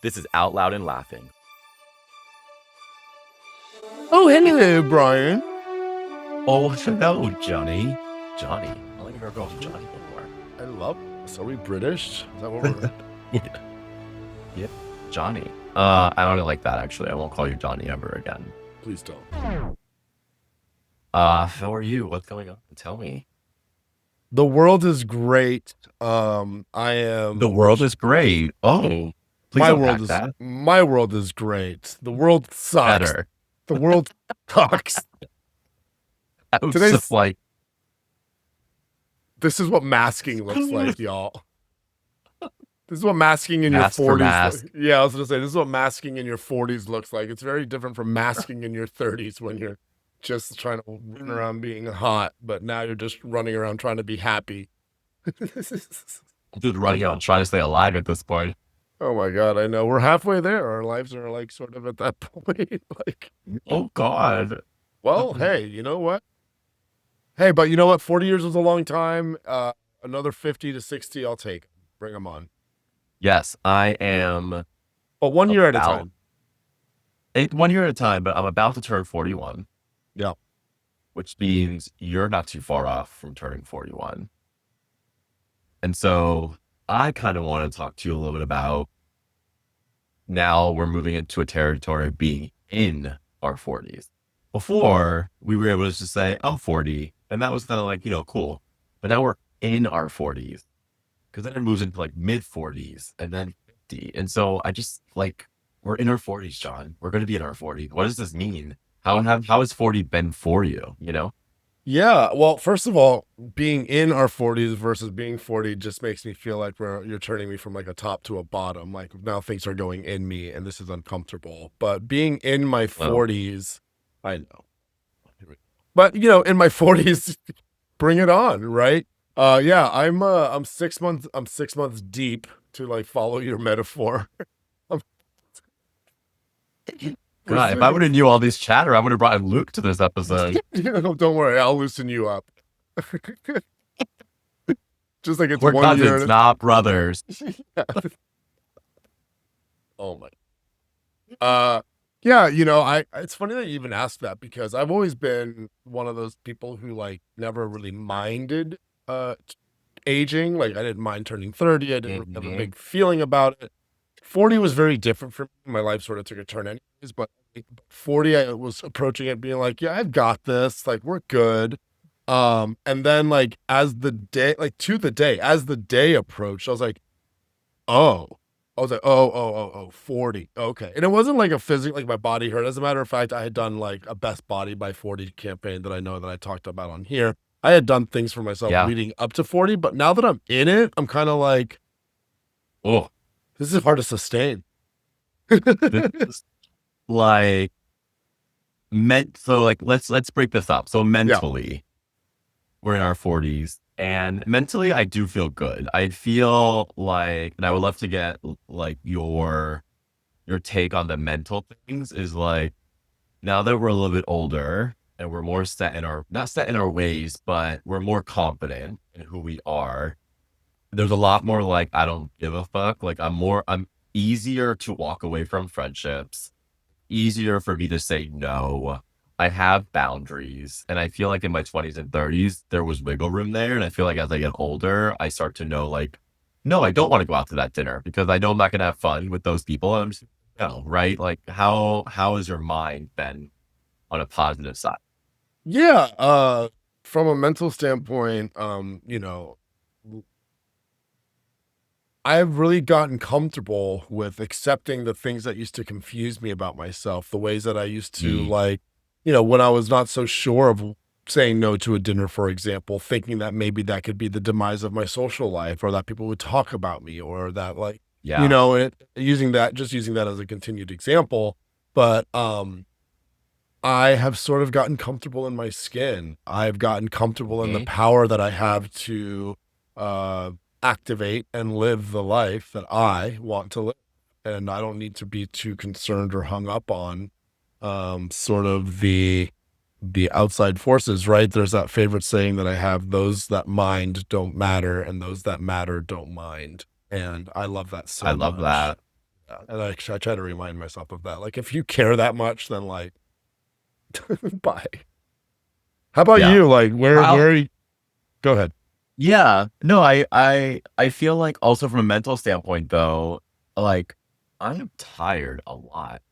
This is Out Loud and Laughing. Oh, hello, Bryan. Oh, hello, Johnny. Johnny. I like never called you Johnny before. I love this. Are we British? Is that what we're... Yeah, Johnny. I don't like that, actually. I won't call you Johnny ever again. Please don't. How are you? What's going on? Tell me. The world is great. I am... The world is great. Oh, please unpack that. My world is great. The world sucks. Better. The world sucks. Today's like... This is what masking looks like, y'all. This is what masking in Mask your 40s. mask. Yeah, I was going to say, this is what masking in your 40s looks like. It's very different from masking in your 30s when you're just trying to run around being hot, but now you're just running around trying to be happy. Dude, running out trying to stay alive at this point. Oh my God, I know. We're halfway there. Our lives are like sort of at that point. Like, oh God. Well, hey, you know what? Hey, but you know what? 40 years is a long time. Another 50 to 60, I'll take. Bring them on. Yes, I am. But 1 year at a time. 1 year at a time, but I'm about to turn 41. Yeah. Which means you're not too far off from turning 41. And so I kind of want to talk to you a little bit about now we're moving into a territory of being in our 40s. Before, we were able to just say, I'm 40. And that was kind of like, cool. But now we're in our 40s. Because then it moves into like mid 40s and then 50. And so I just like, we're in our 40s, John. We're going to be in our 40s. What does this mean? How has 40 been for you, Yeah. Well, first of all, being in our 40s versus being 40 just makes me feel like you're turning me from like a top to a bottom. Like now things are going in me and this is uncomfortable. But being in my 40s, I know. But in my 40s, bring it on, right? Yeah, I'm 6 months. I'm 6 months deep to like follow your metaphor. God, if I would have knew all this chatter, I would have brought Luke to this episode. Don't worry, I'll loosen you up. Just like it's we're 1 year. Cousins, not brothers. Yeah. Oh my. Yeah, it's funny that you even asked that because I've always been one of those people who like never really minded aging. Like I didn't mind turning 30. I didn't have a big feeling about it. 40 was very different for me. My life sort of took a turn anyways, but 40 I was approaching it being like, yeah, I've got this. Like we're good. And then like as the day approached, I was like, oh, 40. Okay. And it wasn't like a physical, like my body hurt. As a matter of fact, I had done like a Best Body by 40 campaign that I know that I talked about on here. I had done things for myself leading up to 40, but now that I'm in it, I'm kind of like, oh, this is hard to sustain. Like, so like, let's break this up. So mentally, we're in our 40s. And mentally, I do feel good. I feel like, and I would love to get like your take on the mental things is like, now that we're a little bit older and we're more not set in our ways, but we're more confident in who we are. There's a lot more like, I don't give a fuck. Like I'm easier to walk away from friendships, easier for me to say no. I have boundaries, and I feel like in my 20s and 30s, there was wiggle room there. And I feel like as I get older, I start to know like, no, I don't want to go out to that dinner because I know I'm not going to have fun with those people. I'm just, right? Like how has your mind been on a positive side? Yeah. From a mental standpoint, I've really gotten comfortable with accepting the things that used to confuse me about myself, the ways that I used to like, when I was not so sure of saying no to a dinner, for example, thinking that maybe that could be the demise of my social life or that people would talk about me or that like, using that as a continued example. But I have sort of gotten comfortable in my skin. I've gotten comfortable in the power that I have to activate and live the life that I want to live. And I don't need to be too concerned or hung up on sort of the outside forces, right? There's that favorite saying that I have, those that mind don't matter and those that matter don't mind. And I love that so much. I love that. And I try to remind myself of that. Like, if you care that much, then like, bye. How about Yeah. you? Like, How? where are you? Go ahead. Yeah. No, I feel like also from a mental standpoint though, like I am tired a lot.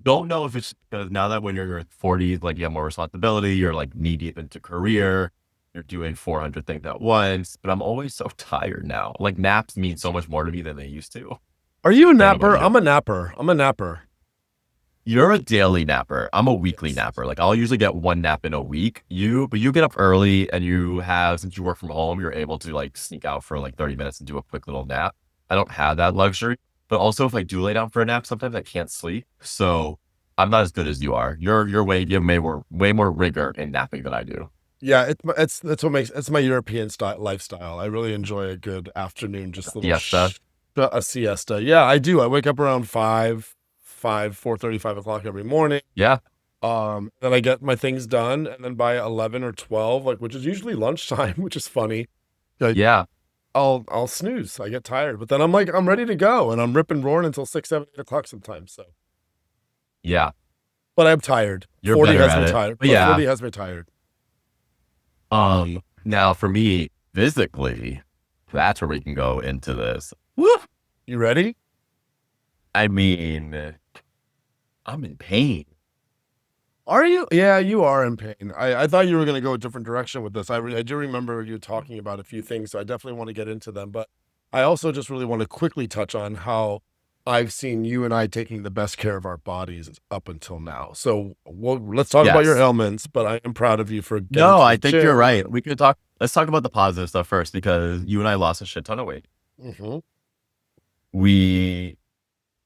Don't know if it's because now that when you're in your 40s, like you have more responsibility, you're like knee deep into career, you're doing 400 things at once, but I'm always so tired now. Like naps mean so much more to me than they used to. Are you a I don't know about napper? you. I'm a napper. I'm a napper. You're a daily napper. I'm a weekly Yes. napper. Like I'll usually get one nap in a week. But you get up early and you have, since you work from home, you're able to like sneak out for like 30 minutes and do a quick little nap. I don't have that luxury. But also if I do lay down for a nap, sometimes I can't sleep. So I'm not as good as you are. You have way more rigor in napping than I do. Yeah, it's what makes it's my European style lifestyle. I really enjoy a good afternoon, just little Siesta. a siesta. Yeah, I do. I wake up around 4:30, 5 o'clock every morning. Yeah. Then I get my things done, and then by 11 or 12, like which is usually lunchtime, which is funny. Like Yeah. I'll snooze. I get tired, but then I'm like I'm ready to go, and I'm ripping roaring until 6, 7, 8 o'clock sometimes. So, Yeah. but I'm tired. You're 40 better has at me it. tired. But But yeah. 40 has me tired. Now for me, physically, that's where we can go into this. Woo! You ready? I mean, I'm in pain. Are you? Yeah, you are in pain. I thought you were going to go a different direction with this. I do remember you talking about a few things, so I definitely want to get into them. But I also just really want to quickly touch on how I've seen you and I taking the best care of our bodies up until now. So let's talk about your Yes. ailments, but I am proud of you for getting No, to I the think you're gym. right. We could talk. Let's talk about the positive stuff first because you and I lost a shit ton of weight. Hmm. We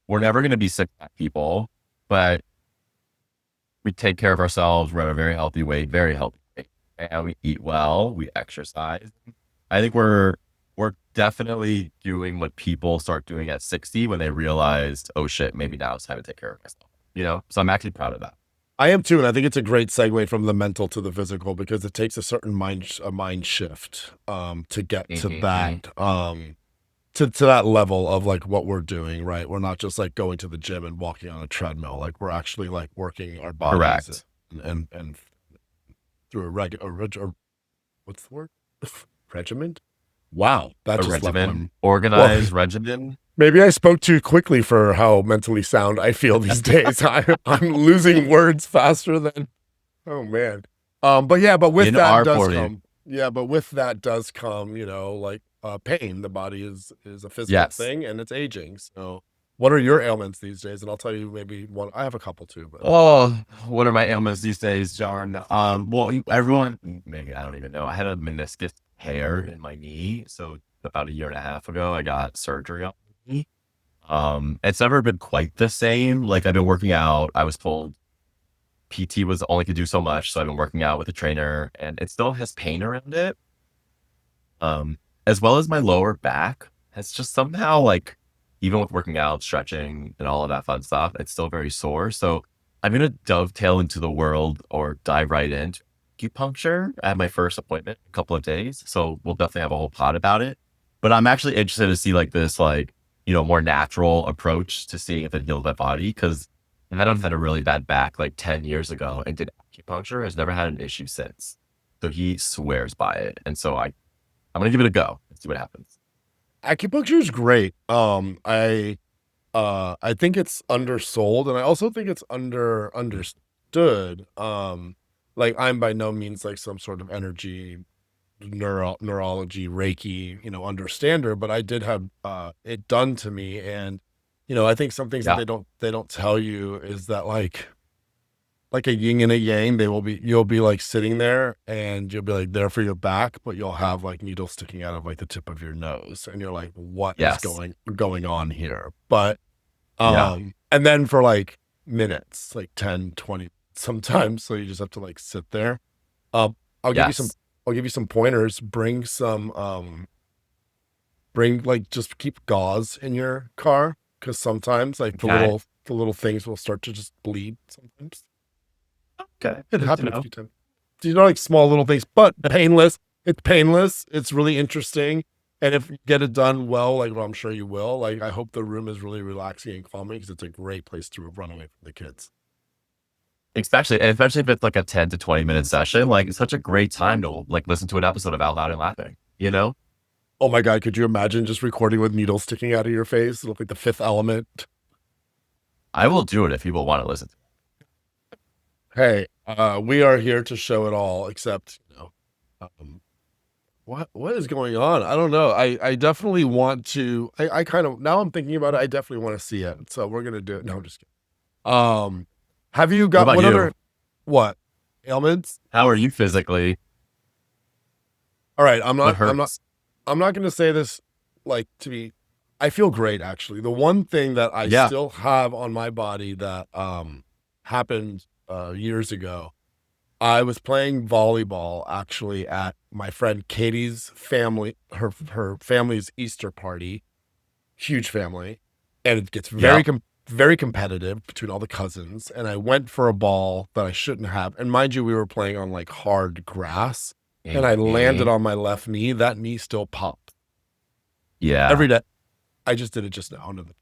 we're never going to be sick people, but we take care of ourselves. We're at a very healthy weight, and we eat well. We exercise. I think we're definitely doing what people start doing at 60 when they realized, oh shit, maybe now it's time to take care of myself. You know, so I'm actually proud of that. I am too, and I think it's a great segue from the mental to the physical because it takes a certain mind shift to get to Mm-hmm. that to that level of like what we're doing, right? We're not just like going to the gym and walking on a treadmill. Like we're actually like working our bodies Correct. and through a what's the word? Regiment? Wow, that A just left regimen, my well. organized regimen. Maybe I spoke too quickly for how mentally sound I feel these days. I'm losing words faster than oh man. But yeah, but with In that our does 40s. come yeah, but with that does come, like pain. The body is a physical Yes. thing and it's aging. So what are your ailments these days? And I'll tell you maybe one I have a couple too, but Oh, what are my ailments these days, John? Well, everyone, maybe I don't even know. I had a meniscus tear in my knee, so about a year and a half ago, I got surgery on my knee. It's never been quite the same. Like I've been working out. I was told PT was only could do so much, so I've been working out with a trainer, and it still has pain around it. As well as my lower back has just somehow like, even with working out, stretching, and all of that fun stuff, it's still very sore. So I'm gonna dovetail into the world or dive right into acupuncture at my first appointment in a couple of days. So we'll definitely have a whole pod about it. But I'm actually interested to see like this more natural approach to seeing if it heals my body because I've had a really bad back like 10 years ago and did acupuncture, has never had an issue since. So he swears by it. And so I'm gonna give it a go and see what happens. acupuncture is great. I think it's undersold and I also think it's understood. Like I'm by no means like some sort of energy neurology Reiki, understander, but I did have it done to me. And I think some things that Yeah. they don't tell you is that like a yin and a yang, you'll be like sitting there and you'll be like there for your back, but you'll have like needles sticking out of like the tip of your nose. And you're like, what is Yes. going on here? But Yeah. and then for like minutes, like 10, 20 sometimes. So you just have to like sit there. Um, I'll give you some Yes. I'll give you some pointers. Bring like just keep gauze in your car because sometimes like Okay. the little things will start to just bleed sometimes. Okay. It Good to happened a know. few times. Like small little things, but painless. It's painless. It's really interesting. And if you get it done well, like well, I'm sure you will, like I hope the room is really relaxing and calming because it's a great place to run away from the kids. Especially if it's like a 10 to 20-minute session, like it's such a great time to like listen to an episode of Out Loud and Laughing, you know? Oh my God, could you imagine just recording with needles sticking out of your face? It'll be the fifth element. I will do it if people want to listen. Hey, we are here to show it all, except, what is going on? I don't know. I definitely want to, I kind of, now I'm thinking about it, I definitely want to see it. So we're going to do it. No, I'm just kidding. Have you What got, about what you? other, what? Ailments? How are you physically? All right, What hurts? I'm not going to say this like to be, I feel great actually. The one thing that I Yeah. still have on my body that happened years ago, I was playing volleyball actually at my friend Katie's family, her family's Easter party, huge family, and it gets Yep. very competitive between all the cousins. And I went for a ball that I shouldn't have. And mind you, we were playing on like hard grass, and I landed Mhm. on my left knee. That knee still popped Yeah. every day. I just did it just now under the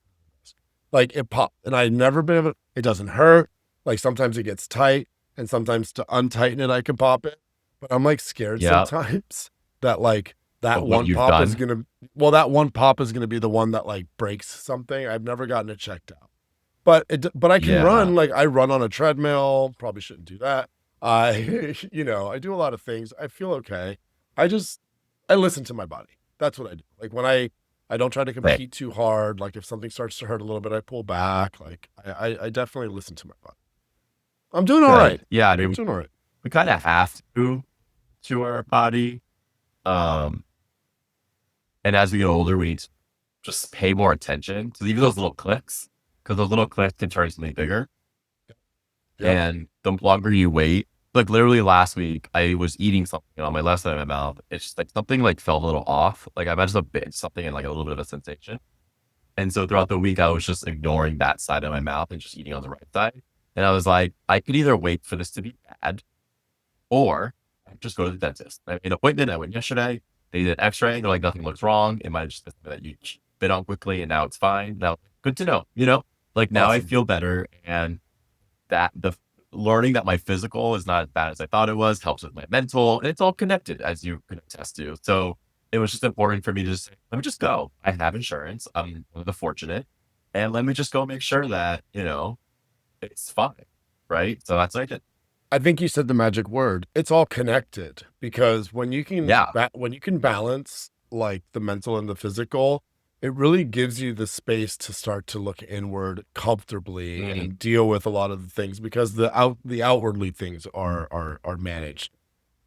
like it popped, and I'd never been able. It doesn't hurt. Like sometimes it gets tight, and sometimes to untighten it, I can pop it. But I'm like scared Yep. sometimes that like that Of what one you've pop is done. gonna. Well, that one pop is gonna be the one that like breaks something. I've never gotten it checked out, but I can Yeah. run. Like I run on a treadmill. Probably shouldn't do that. I I do a lot of things. I feel okay. I just I listen to my body. That's what I do. Like when I don't try to Like, compete too hard. Like if something starts to hurt a little bit, I pull back. Like I definitely listen to my body. I'm doing all right. good. Yeah. I I'm mean, doing all right. we kind of have to our body. Um, and as we get older, we need to just pay more attention to even those little clicks, because those little clicks can turn something bigger. Yep. And the longer you wait, like literally last week, I was eating something on my left side of my mouth. It's just like something like felt a little off. Like I imagine a bit something and like a little bit of a sensation. And so throughout the week, I was just ignoring that side of my mouth and just eating on the right side. And I was like, I could either wait for this to be bad or just go to the dentist. I made an appointment. I went yesterday. They did an x-ray. They're like, nothing looks wrong. It might have just been that you bit on quickly and now it's fine. Now, good to know, like now I Awesome. feel better. And that the learning that my physical is not as bad as I thought it was helps with my mental, and it's all connected, as you can attest to. So it was just important for me to just say, let me just go. I have insurance. I'm one of the fortunate, and let me just go make sure that it's fine, right? So that's what I did. I think you said the magic word. It's all connected because when you can Yeah. when you can balance like the mental and the physical, it really gives you the space to start to look inward comfortably Mhm. and deal with a lot of the things because the outwardly things are managed.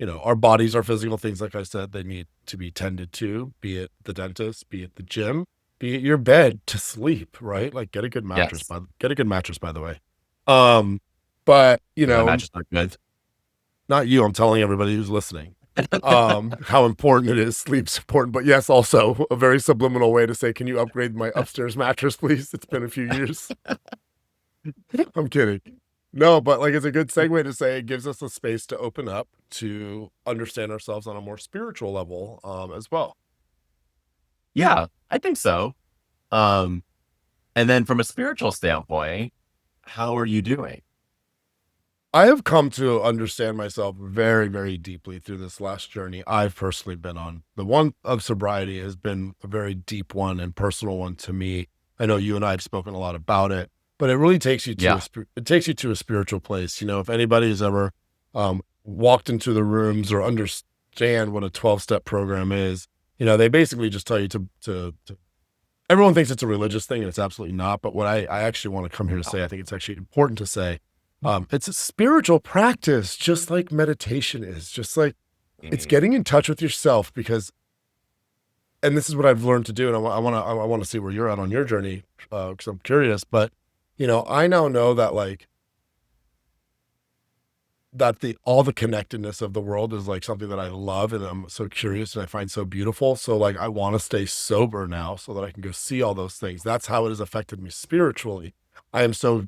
Our bodies are physical things like I said, they need to be tended to, be it the dentist, be it the gym, be it your bed to sleep, right? Like Yes. get a good mattress by the way. Um but Yeah, my matches are good. not you, I'm telling everybody who's listening, how important it is. Sleep's important, but yes, also a very subliminal way to say, "Can you upgrade my upstairs mattress, please? It's been a few years." I'm kidding. No, but like it's a good segue to say it gives us a space to open up to understand ourselves on a more spiritual level, as well. Yeah, I think so. Um, and then from a spiritual standpoint, how are you doing? I have come to understand myself very, very deeply through this last journey I've personally been on. The one of sobriety has been a very deep one and personal one to me. I know you and I have spoken a lot about it, but it really takes you to Yeah. it takes you to a spiritual place. If anybody has ever walked into the rooms or understand what a 12-step program is, they basically just tell you to everyone thinks it's a religious thing and it's absolutely not. But what I actually want to come here to say, I think it's actually important to say, it's a spiritual practice, just like meditation is, just like it's Mhm. getting in touch with yourself because, and this is what I've learned to do. And I want to see where you're at on your journey. Cause I'm curious, but I now know that like, that all the connectedness of the world is like something that I love and I'm so curious and I find so beautiful. So like I want to stay sober now so that I can go see all those things. That's how it has affected me spiritually. I am so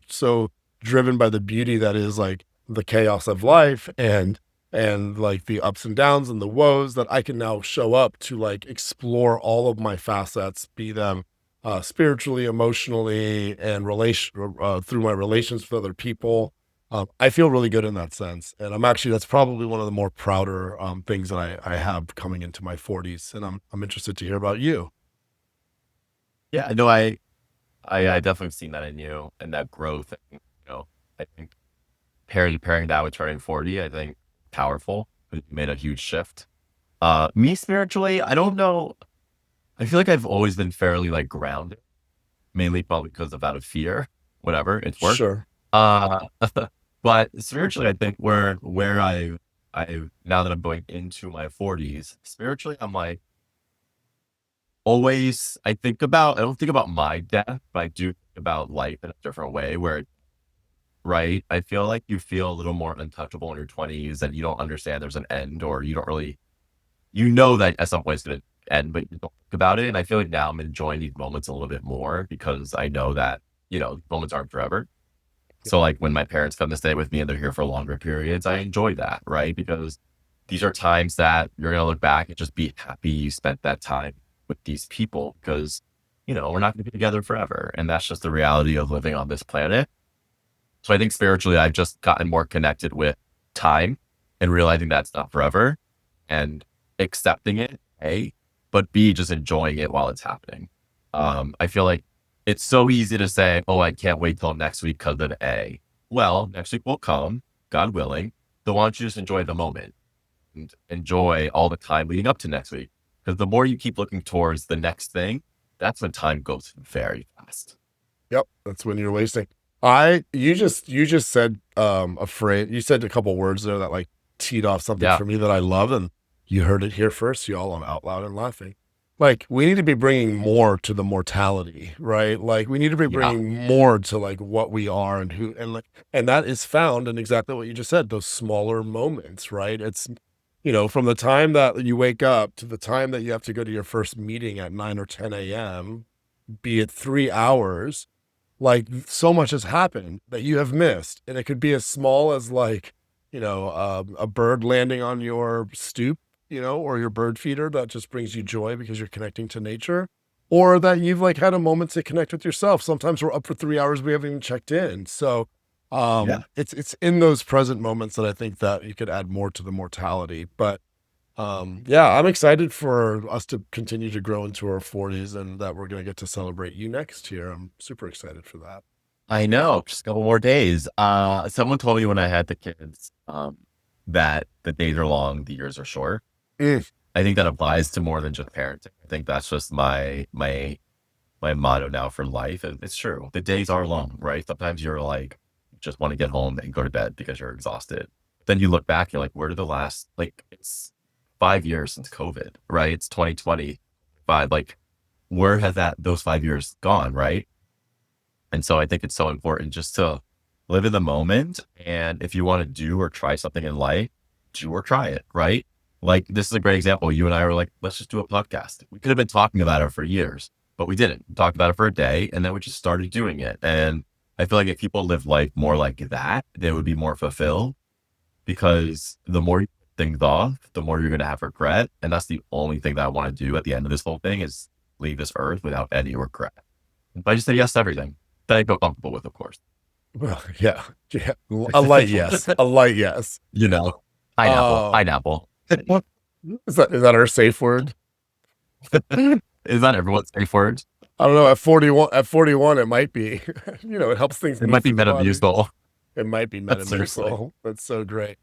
driven by the beauty that is like the chaos of life and like the ups and downs and the woes, that I can now show up to like explore all of my facets, be them spiritually, emotionally, and through my relations with other people. I feel really good in that sense, and that's probably one of the more prouder things that I have coming into my 40s, and I'm interested to hear about you. Yeah, no, I definitely seen that in you and that growth. And, I think pairing that with turning 40, I think powerful. It made a huge shift. Me spiritually, I don't know. I feel like I've always been fairly like grounded, mainly probably because of out of fear, whatever, it's worked. Sure. Uh, but spiritually, I think where I now that I'm going into my 40s, spiritually, I'm like always. I don't think about my death, but I do think about life in a different way. Where right, I feel like you feel a little more untouchable in your 20s, and you don't understand there's an end, or you don't really that at some point it's going to end, but you don't think about it. And I feel like now I'm enjoying these moments a little bit more because I know that, moments aren't forever. So like when my parents come to stay with me and they're here for longer periods, I enjoy that, right? Because these are times that you're going to look back and just be happy you spent that time with these people because, we're not going to be together forever. And that's just the reality of living on this planet. So I think spiritually, I've just gotten more connected with time and realizing that's not forever and accepting it, A, but B, just enjoying it while it's happening. I feel like it's so easy to say, oh, I can't wait till next week because of A. Well, next week will come, God willing. So why don't you just enjoy the moment and enjoy all the time leading up to next week? Because the more you keep looking towards the next thing, that's when time goes very fast. Yep, that's when you're wasting. You just said a phrase. You said a couple words there that like teed off something Yeah. for me that I love, and you heard it here first, y'all. I'm out loud and laughing. Like we need to be bringing more to the mortality, right? Like we need to be Yeah. bringing more to like what we are and who, and like, and that is found in exactly what you just said. Those smaller moments, right? It's from the time that you wake up to the time that you have to go to your first meeting at 9 or 10 a.m., be it 3 hours, like so much has happened that you have missed, and it could be as small as like a bird landing on your stoop, or your bird feeder that just brings you joy because you're connecting to nature, or that you've like had a moment to connect with yourself. Sometimes we're up for 3 hours, we haven't even checked in. So Yeah. it's in those present moments that I think that you could add more to the mortality. But yeah, I'm excited for us to continue to grow into our 40s, and that we're going to get to celebrate you next year. I'm super excited for that. I know, just a couple more days. Someone told me when I had the kids, that the days are long, the years are short. Mm, I think that applies to more than just parenting. I think that's just my motto now for life. And it's true. The days are long, right? Sometimes you're like, just want to get home and go to bed because you're exhausted. Then you look back, you're like, where did the last, like, it's 5 years since COVID, right? It's 2025. Like, where has those 5 years gone, right? And so I think it's so important just to live in the moment. And if you want to do or try something in life, do or try it, right? Like, this is a great example. You and I were like, let's just do a podcast. We could have been talking about it for years, but we didn't. We talked about it for a day and then we just started doing it. And I feel like if people live life more like that, they would be more fulfilled because the more you put things off, the more you're going to have regret. And that's the only thing that I want to do at the end of this whole thing is leave this earth without any regret. But I just said yes to everything that I feel comfortable with, of course. well, yeah, yeah, a light yes, a light yes. You know, pineapple, Uh, pineapple. is that our safe word? Is that everyone's safe word? I don't know. At 41, it might be. It helps things It move might be through the body. Metamucil. It might be Seriously. Metamucil. That's so great.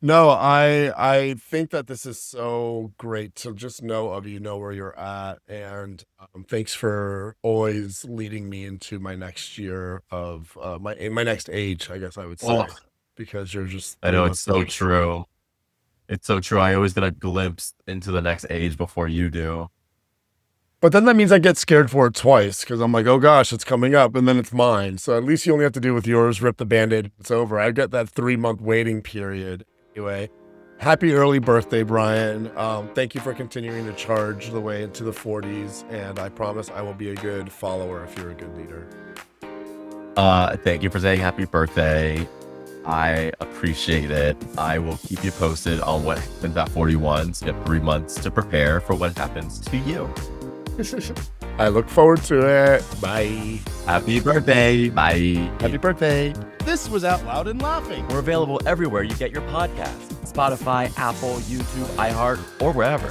No, I think that this is so great to just know where you're at, and thanks for always leading me into my next year of my next age, I guess I would say, Oh, because you're just I three know it's months so younger. true. It's so true. I always get a glimpse into the next age before you do. But then that means I get scared for it twice because I'm like, oh gosh, it's coming up, and then it's mine. So at least you only have to do with yours, rip the band-aid, it's over. I get that 3 month waiting period. Anyway, happy early birthday, Bryan. Thank you for continuing to charge the way into the 40s, and I promise I will be a good follower if you're a good leader. Thank you for saying happy birthday. I appreciate it. I will keep you posted on what happens at 41. So you have 3 months to prepare for what happens to you. I look forward to it. Bye. Happy birthday. Bye. Happy birthday. This was Out Loud and Laughing. We're available everywhere you get your podcasts. Spotify, Apple, YouTube, iHeart, or wherever.